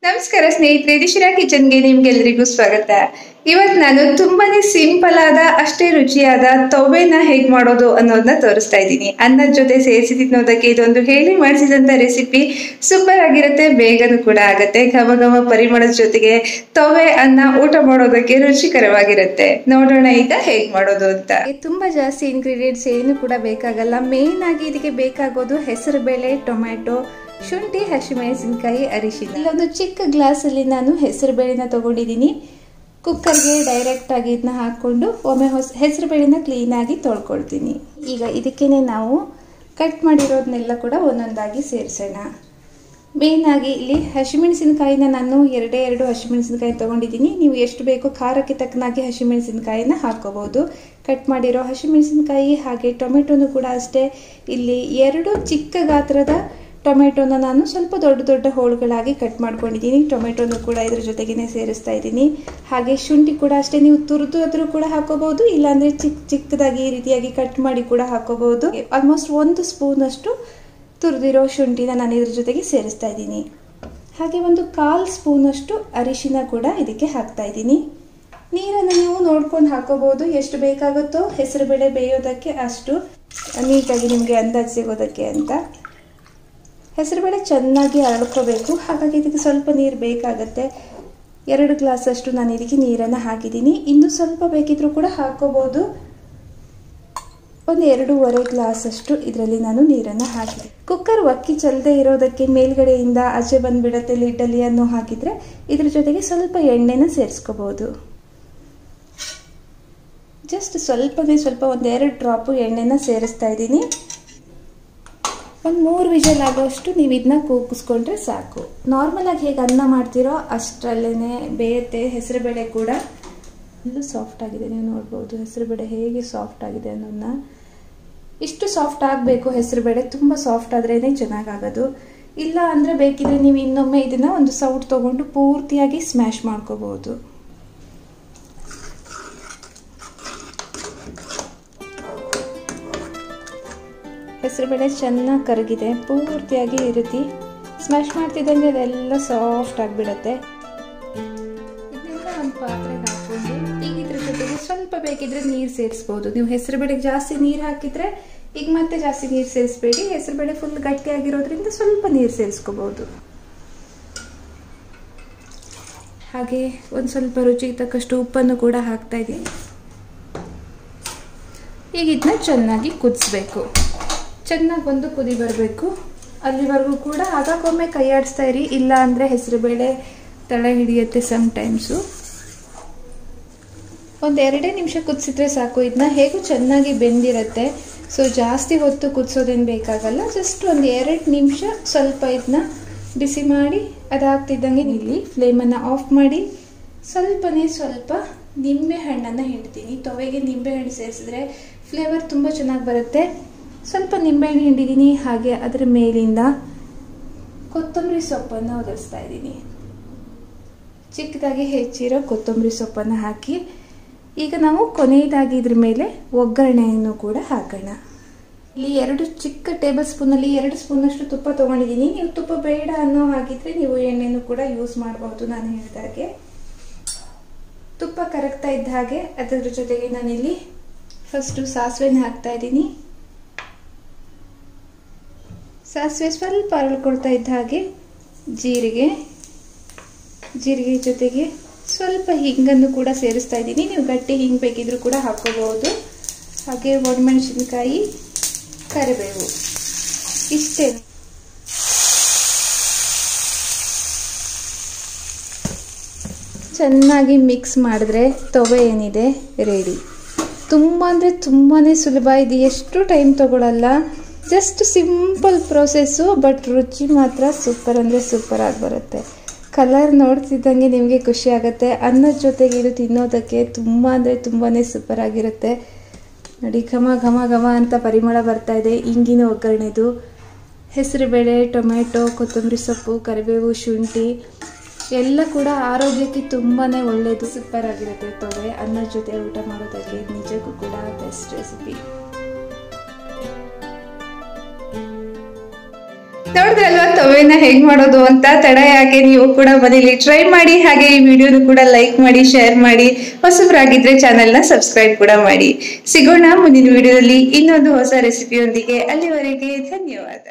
ನಮಸ್ಕಾರ ಸ್ನೇಹಿತರೆ, ದಿಶಿರಾ ಕಿಚನ್ಗೆ ನಿಮ್ಗೆಲ್ಲರಿಗೂ ಸ್ವಾಗತ. ಇವತ್ತು ನಾನು ತುಂಬಾನೇ ಸಿಂಪಲ್ ಆದ ಅಷ್ಟೇ ರುಚಿಯಾದ ತೊವೆನ ಹೇಗೆ ಮಾಡೋದು ಅನ್ನೋದನ್ನ ತೋರಿಸ್ತಾ ಇದ್ದೀನಿ. ಅನ್ನದ ಜೊತೆ ಸೇರಿಸಿ ತಿನ್ನೋದಕ್ಕೆ ಇದೊಂದು ಹೇಳಿ ಮಾಡಿಸಿದಂತ ರೆಸಿಪಿ ಸೂಪರ್ ಆಗಿರುತ್ತೆ, ಬೇಗನೂ ಕೂಡ ಆಗುತ್ತೆ. ಘಮ ಘಮ ಪರಿಮಳದ ಜೊತೆಗೆ ತೊವೆ ಅನ್ನ ಊಟ ಮಾಡೋದಕ್ಕೆ ರುಚಿಕರವಾಗಿರುತ್ತೆ. ನೋಡೋಣ ಈಗ ಹೇಗೆ ಮಾಡೋದು ಅಂತ. ತುಂಬಾ ಜಾಸ್ತಿ ಇಂಗ್ರೀಡಿಯೆಂಟ್ಸ್ ಏನು ಕೂಡ ಬೇಕಾಗಲ್ಲ. ಮೇನ್ ಆಗಿ ಇದಕ್ಕೆ ಬೇಕಾಗೋದು ಹೆಸರು ಬೇಳೆ, ಟೊಮ್ಯಾಟೊ, ಶುಂಠಿ, ಹಸಿಮೆಣಸಿನಕಾಯಿ, ಅರಿಶಿನ. ಇಲ್ಲೊಂದು ಚಿಕ್ಕ ಗ್ಲಾಸಲ್ಲಿ ನಾನು ಹೆಸರು ಬೇಳೆನ ತಗೊಂಡಿದ್ದೀನಿ. ಕುಕ್ಕರ್ಗೆ ಡೈರೆಕ್ಟ್ ಆಗಿ ಇದನ್ನ ಹಾಕೊಂಡು ಒಮ್ಮೆ ಹೆಸರು ಬೇಳೆನ ಕ್ಲೀನಾಗಿ ತೊಳ್ಕೊಳ್ತೀನಿ. ಈಗ ಇದಕ್ಕೇನೆ ನಾವು ಕಟ್ ಮಾಡಿರೋದನ್ನೆಲ್ಲ ಕೂಡ ಒಂದೊಂದಾಗಿ ಸೇರಿಸೋಣ. ಮೇನ್ ಆಗಿ ಇಲ್ಲಿ ಹಸಿಮೆಣಸಿನಕಾಯಿನ ನಾನು ಎರಡು ಹಸಿಮೆಣಸಿನಕಾಯಿ ತಗೊಂಡಿದ್ದೀನಿ. ನೀವು ಎಷ್ಟು ಬೇಕೋ ಖಾರಕ್ಕೆ ತಕ್ಕನಾಗಿ ಹಸಿಮೆಣಸಿನಕಾಯಿನ ಹಾಕೋಬಹುದು. ಕಟ್ ಮಾಡಿರೋ ಹಸಿಮೆಣಸಿನಕಾಯಿ ಹಾಗೆ ಟೊಮೆಟೊನು ಕೂಡ ಅಷ್ಟೇ. ಇಲ್ಲಿ 2 ಚಿಕ್ಕ ಗಾತ್ರದ ಟೊಮೆಟೊನ ನಾನು ಸ್ವಲ್ಪ ದೊಡ್ಡ ದೊಡ್ಡ ಹೋಳುಗಳಾಗಿ ಕಟ್ ಮಾಡ್ಕೊಂಡಿದ್ದೀನಿ. ಟೊಮೆಟೊನು ಕೂಡ ಇದ್ರ ಜೊತೆಗೇನೆ ಸೇರಿಸ್ತಾ ಇದ್ದೀನಿ. ಹಾಗೆ ಶುಂಠಿ ಕೂಡ ಅಷ್ಟೇ, ನೀವು ತುರಿದು ಆದ್ರೂ ಕೂಡ ಹಾಕೋಬಹುದು, ಇಲ್ಲಾಂದ್ರೆ ಚಿಕ್ಕದಾಗಿ ಈ ರೀತಿಯಾಗಿ ಕಟ್ ಮಾಡಿ ಕೂಡ ಹಾಕೋಬಹುದು. ಆಲ್ಮೋಸ್ಟ್ 1 ಸ್ಪೂನ್ ಅಷ್ಟು ತುರಿದಿರೋ ಶುಂಠಿನ ನಾನು ಇದ್ರ ಜೊತೆಗೆ ಸೇರಿಸ್ತಾ ಇದ್ದೀನಿ. ಹಾಗೆ 1/4 ಸ್ಪೂನ್ ಅಷ್ಟು ಅರಿಶಿನ ಕೂಡ ಇದಕ್ಕೆ ಹಾಕ್ತಾ ಇದ್ದೀನಿ. ನೀರನ್ನು ನೀವು ನೋಡ್ಕೊಂಡು ಹಾಕೋಬಹುದು, ಎಷ್ಟು ಬೇಕಾಗುತ್ತೋ ಹೆಸರು ಬೇಳೆ ಬೇಯೋದಕ್ಕೆ ಅಷ್ಟು ನೀಟಾಗಿ ನಿಮಗೆ ಅಂದಾಜು ಸಿಗೋದಕ್ಕೆ ಅಂತ. ಹೆಸರುಬೇಳೆ ಚೆನ್ನಾಗಿ ಅರಳ್ಕೋಬೇಕು, ಹಾಗಾಗಿ ಇದಕ್ಕೆ ಸ್ವಲ್ಪ ನೀರು ಬೇಕಾಗುತ್ತೆ. 2 ಗ್ಲಾಸ್ ಅಷ್ಟು ನಾನು ಇದಕ್ಕೆ ನೀರನ್ನು ಹಾಕಿದ್ದೀನಿ. ಇನ್ನು ಸ್ವಲ್ಪ ಬೇಕಿದ್ರೂ ಕೂಡ ಹಾಕೋಬಹುದು. 2.5 ಗ್ಲಾಸ್ ಅಷ್ಟು ಇದರಲ್ಲಿ ನಾನು ನೀರನ್ನು ಹಾಕಿದೆ. ಕುಕ್ಕರ್ ಒಕ್ಕಿ ಚಲ್ಲದೆ ಇರೋದಕ್ಕೆ ಮೇಲ್ಗಡೆಯಿಂದ ಆಚೆ ಬಂದ್ಬಿಡತ್ತೆ ಲಿಡ್ಡಲ್ಲಿ ಅನ್ನೋ ಹಾಕಿದ್ರೆ ಇದ್ರ ಜೊತೆಗೆ ಸ್ವಲ್ಪ ಎಣ್ಣೆನ ಸೇರಿಸ್ಕೋಬಹುದು. ಜಸ್ಟ್ ಸ್ವಲ್ಪ 1-2 ಡ್ರಾಪು ಎಣ್ಣೆನ ಸೇರಿಸ್ತಾ ಇದ್ದೀನಿ. 3 ವಿಷಲ್ ಆಗೋಷ್ಟು ನೀವು ಇದನ್ನ ಕೂಗಿಸ್ಕೊಂಡ್ರೆ ಸಾಕು. ನಾರ್ಮಲ್ ಆಗಿ ಹೇಗೆ ಅನ್ನ ಮಾಡ್ತಿರೋ ಅಷ್ಟರಲ್ಲೇ ಬೇಯುತ್ತೆ. ಹೆಸರುಬೇಳೆ ಕೂಡ ಇಲ್ಲೂ ಸಾಫ್ಟ್ ಆಗಿದೆ, ನೀವು ನೋಡ್ಬೋದು ಹೆಸರುಬೇಳೆ ಹೇಗೆ ಸಾಫ್ಟ್ ಆಗಿದೆ ಅನ್ನೋದನ್ನ. ಇಷ್ಟು ಸಾಫ್ಟ್ ಆಗಬೇಕು ಹೆಸರುಬೇಳೆ, ತುಂಬ ಸಾಫ್ಟ್ ಆದ್ರೇನೆ ಚೆನ್ನಾಗಾಗೋದು. ಇಲ್ಲ ಅಂದರೆ ಬೇಕಿದ್ರೆ ನೀವು ಇನ್ನೊಮ್ಮೆ ಇದನ್ನ ಒಂದು ಸೌಟ್ ತಗೊಂಡು ಪೂರ್ತಿಯಾಗಿ ಸ್ಮ್ಯಾಶ್ ಮಾಡ್ಕೋಬಹುದು. ಹೆಸರುಬೇಳೆ ಚೆನ್ನಾಗಿ ಕರಗಿದೆ, ಪೂರ್ತಿಯಾಗಿ ಈ ರೀತಿ ಸ್ಮ್ಯಾಶ್ ಮಾಡ್ತಿದ್ದಂಗೆ ಅದೆಲ್ಲ ಸಾಫ್ಟ್ ಆಗಿಬಿಡುತ್ತೆ. ಇದನ್ನೆಲ್ಲ ಒಂದು ಪಾತ್ರೆಗೆ ಹಾಕೊಂಡು ಈಗ ಇದ್ರ ಜೊತೆಗೆ ಸ್ವಲ್ಪ ಬೇಕಿದ್ರೆ ನೀರು ಸೇರಿಸ್ಬೋದು. ನೀವು ಹೆಸರುಬೇಳೆಗೆ ಜಾಸ್ತಿ ನೀರು ಹಾಕಿದ್ರೆ ಈಗ ಮತ್ತೆ ಜಾಸ್ತಿ ನೀರು ಸೇರಿಸ್ಬೇಡಿ. ಹೆಸರುಬೇಳೆ ಫುಲ್ ಗಟ್ಟಿಯಾಗಿರೋದ್ರಿಂದ ಸ್ವಲ್ಪ ನೀರು ಸೇರಿಸ್ಕೋಬಹುದು. ಹಾಗೆ ಒಂದು ಸ್ವಲ್ಪ ರುಚಿಗೆ ತಕ್ಕಷ್ಟು ಉಪ್ಪನ್ನು ಕೂಡ ಹಾಕ್ತಾ ಇದ್ದೀನಿ. ಈಗ ಇದನ್ನ ಚೆನ್ನಾಗಿ ಕುದಿಸ್ಬೇಕು. ಚೆನ್ನಾಗಿ ಒಂದು ಕುದಿ ಬರಬೇಕು. ಅಲ್ಲಿವರೆಗೂ ಕೂಡ ಆಗಾಗೊಮ್ಮೆ ಕೈ ಆಡಿಸ್ತಾ ಇರಿ, ಇಲ್ಲ ಅಂದರೆ ಹೆಸರುಬೇಳೆ ತಳ ಹಿಡಿಯುತ್ತೆ ಸಮ್ಟೈಮ್ಸು. 1-2 ನಿಮಿಷ ಕುದಿಸಿದ್ರೆ ಸಾಕು. ಇದನ್ನ ಹೇಗೂ ಚೆನ್ನಾಗಿ ಬೆಂದಿರುತ್ತೆ, ಸೊ ಜಾಸ್ತಿ ಹೊತ್ತು ಕುದಿಸೋದೇನು ಬೇಕಾಗಲ್ಲ. ಜಸ್ಟ್ 1-2 ನಿಮಿಷ ಸ್ವಲ್ಪ ಇದನ್ನ ಬಿಸಿ ಮಾಡಿ ಅದಾಗ್ತಿದ್ದಂಗೆ ಇಲ್ಲಿ ಫ್ಲೇಮನ್ನು ಆಫ್ ಮಾಡಿ ಸ್ವಲ್ಪ ನಿಂಬೆ ಹಣ್ಣನ್ನು ಹಿಂಡ್ತೀನಿ. ತೊವೆಗೆ ನಿಂಬೆ ಹಣ್ಣು ಸೇರಿಸಿದ್ರೆ ಫ್ಲೇವರ್ ತುಂಬ ಚೆನ್ನಾಗಿ ಬರುತ್ತೆ. ಸ್ವಲ್ಪ ನಿಂಬೆಹಣ್ಣು ಹಿಂಡಿದ್ದೀನಿ. ಹಾಗೆ ಅದರ ಮೇಲಿಂದ ಕೊತ್ತಂಬರಿ ಸೊಪ್ಪನ್ನು ಒದಗಿಸ್ತಾ ಇದ್ದೀನಿ. ಚಿಕ್ಕದಾಗಿ ಹೆಚ್ಚಿರೋ ಕೊತ್ತಂಬರಿ ಸೊಪ್ಪನ್ನು ಹಾಕಿ ಈಗ ನಾವು ಕೊನೆಯದಾಗಿ ಇದ್ರ ಮೇಲೆ ಒಗ್ಗರಣೆಯನ್ನು ಕೂಡ ಹಾಕೋಣ. ಇಲ್ಲಿ 2 ಚಿಕ್ಕ ಟೇಬಲ್ ಸ್ಪೂನಲ್ಲಿ 2 ಸ್ಪೂನಷ್ಟು ತುಪ್ಪ ತೊಗೊಂಡಿದ್ದೀನಿ. ನೀವು ತುಪ್ಪ ಬೇಡ ಅನ್ನೋ ಹಾಗಿದ್ರೆ ನೀವು ಎಣ್ಣೆನೂ ಕೂಡ ಯೂಸ್ ಮಾಡಬಹುದು. ನಾನು ಹೇಳಿದಾಗೆ ತುಪ್ಪ ಕರಗ್ತಾ ಇದ್ದ ಹಾಗೆ ಅದರ ಜೊತೆಗೆ ನಾನಿಲ್ಲಿ ಫಸ್ಟು ಸಾಸಿವೆನ ಹಾಕ್ತಾ ಇದ್ದೀನಿ. ಸಾಸಿವೆ ಸ್ವಲ್ಪ ಅರಳ್ಕೊಳ್ತಾ ಇದ್ದ ಹಾಗೆ ಜೀರಿಗೆ ಜೊತೆಗೆ ಸ್ವಲ್ಪ ಹಿಂಗನ್ನು ಕೂಡ ಸೇರಿಸ್ತಾ ಇದ್ದೀನಿ. ನೀವು ಗಟ್ಟಿ ಹಿಂಗೆ ಬೇಕಿದ್ರೂ ಕೂಡ ಹಾಕೋಬಹುದು. ಹಾಗೆ ಒಣಮೆಣಸಿನಕಾಯಿ, ಕರಿಬೇವು, ಇಷ್ಟೇ. ಚೆನ್ನಾಗಿ ಮಿಕ್ಸ್ ಮಾಡಿದ್ರೆ ತೊವೆ ಏನಿದೆ ರೆಡಿ. ತುಂಬ ಅಂದರೆ ತುಂಬಾ ಸುಲಭ. ಇದು ಎಷ್ಟು ಟೈಮ್ ತಗೊಳ್ಳಲ್ಲ, ಜಸ್ಟ್ ಸಿಂಪಲ್ ಪ್ರೋಸೆಸ್ಸು, ಬಟ್ ರುಚಿ ಮಾತ್ರ ಸೂಪರ್ ಅಂದರೆ ಸೂಪರ್ ಆಗಿ ಬರುತ್ತೆ. ಕಲರ್ ನೋಡ್ತಿದ್ದಂಗೆ ನಿಮಗೆ ಖುಷಿ ಆಗುತ್ತೆ. ಅನ್ನದ ಜೊತೆಗೆ ಇದು ತಿನ್ನೋದಕ್ಕೆ ತುಂಬ ಅಂದರೆ ತುಂಬಾ ಸೂಪರ್ ಆಗಿರುತ್ತೆ. ನೋಡಿ, ಘಮ ಅಂತ ಪರಿಮಳ ಬರ್ತಾ ಇದೆ. ಇಂಗಿನ ಒಗ್ಗರಣೆದು ಹೆಸರುಬೇಳೆ, ಟೊಮೆಟೊ, ಕೊತ್ತಂಬರಿ ಸೊಪ್ಪು, ಕರಿಬೇವು, ಶುಂಠಿ ಎಲ್ಲ ಕೂಡ ಆರೋಗ್ಯಕ್ಕೆ ತುಂಬಾ ಒಳ್ಳೆಯದು. ಸೂಪರ್ ಆಗಿರುತ್ತೆ ತೊವೆ. ಅನ್ನದ ಜೊತೆ ಊಟ ಮಾಡೋದಕ್ಕೆ ನಿಜಕ್ಕೂ ಕೂಡ ಬೆಸ್ಟ್ ರೆಸಿಪಿ. ನೋಡಿದ್ರಲ್ವಾ ತವೆನ ಹೇಗ್ ಮಾಡೋದು ಅಂತ. ತಡ ಯಾಕೆ, ನೀವು ಕೂಡ ಮನೇಲಿ ಟ್ರೈ ಮಾಡಿ. ಹಾಗೆ ಈ ವಿಡಿಯೋನು ಕೂಡ ಲೈಕ್ ಮಾಡಿ, ಶೇರ್ ಮಾಡಿ. ಹೊಸಬರಾಗಿದ್ರೆ ಚಾನೆಲ್ನ ಸಬ್ಸ್ಕ್ರೈಬ್ ಕೂಡ ಮಾಡಿ. ಸಿಗೋಣ ಮುಂದಿನ ವಿಡಿಯೋದಲ್ಲಿ ಇನ್ನೊಂದು ಹೊಸ ರೆಸಿಪಿಯೊಂದಿಗೆ. ಅಲ್ಲಿವರೆಗೆ ಧನ್ಯವಾದ.